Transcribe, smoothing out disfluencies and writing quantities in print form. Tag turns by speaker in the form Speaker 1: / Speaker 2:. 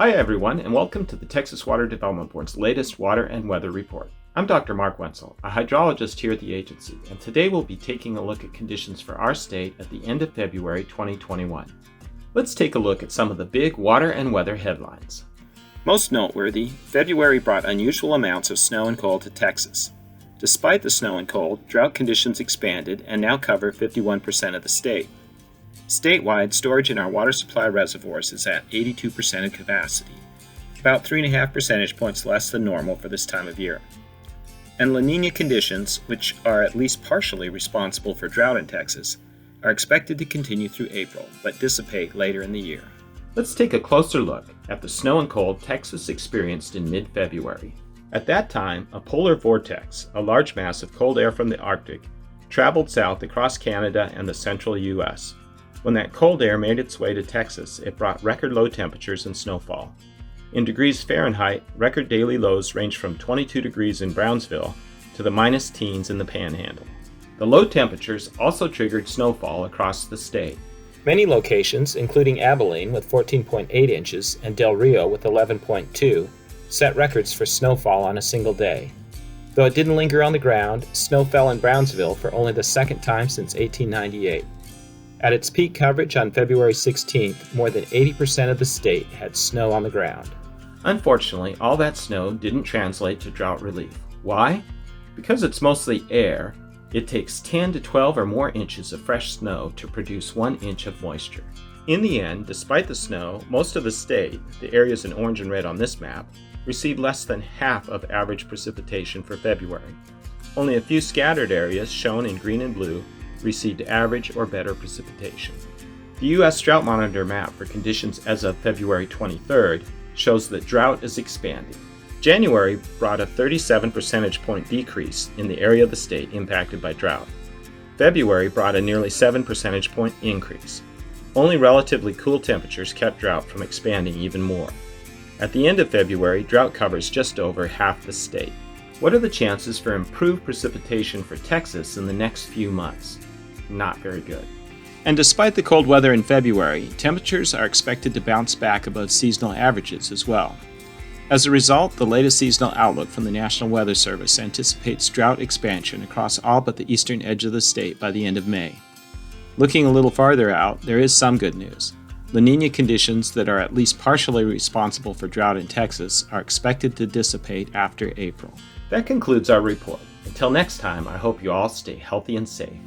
Speaker 1: Hi everyone, and welcome to the Texas Water Development Board's latest water and weather report. I'm Dr. Mark Wenzel, a hydrologist here at the agency, and today we'll be taking a look at conditions for our state at the end of February 2021. Let's take a look at some of the big water and weather headlines.
Speaker 2: Most noteworthy, February brought unusual amounts of snow and cold to Texas. Despite the snow and cold, drought conditions expanded and now cover 51% of the state. Statewide, storage in our water supply reservoirs is at 82% of capacity, about 3.5 percentage points less than normal for this time of year. And La Niña conditions, which are at least partially responsible for drought in Texas, are expected to continue through April, but dissipate later in the year.
Speaker 1: Let's take a closer look at the snow and cold Texas experienced in mid-February. At that time, a polar vortex, a large mass of cold air from the Arctic, traveled south across Canada and the central U.S. When that cold air made its way to Texas, it brought record low temperatures and snowfall. In degrees Fahrenheit, record daily lows ranged from 22 degrees in Brownsville to the minus teens in the Panhandle. The low temperatures also triggered snowfall across the state.
Speaker 2: Many locations, including Abilene with 14.8 inches and Del Rio with 11.2, set records for snowfall on a single day. Though it didn't linger on the ground, snow fell in Brownsville for only the second time since 1898. At its peak coverage on February 16th, more than 80% of the state had snow on the ground.
Speaker 1: Unfortunately, all that snow didn't translate to drought relief. Why? Because it's mostly air, it takes 10 to 12 or more inches of fresh snow to produce 1 inch of moisture. In the end, despite the snow, most of the state, the areas in orange and red on this map, received less than half of average precipitation for February. Only a few scattered areas, shown in green and blue, received average or better precipitation. The U.S. Drought Monitor map for conditions as of February 23rd shows that drought is expanding. January brought a 37 percentage point decrease in the area of the state impacted by drought. February brought a nearly 7 percentage point increase. Only relatively cool temperatures kept drought from expanding even more. At the end of February, drought covers just over half the state. What are the chances for improved precipitation for Texas in the next few months? Not very good. And despite the cold weather in February, temperatures are expected to bounce back above seasonal averages as well. As a result, the latest seasonal outlook from the National Weather Service anticipates drought expansion across all but the eastern edge of the state by the end of May. Looking a little farther out, there is some good news. La Niña conditions that are at least partially responsible for drought in Texas are expected to dissipate after April. That concludes our report. Until next time, I hope you all stay healthy and safe.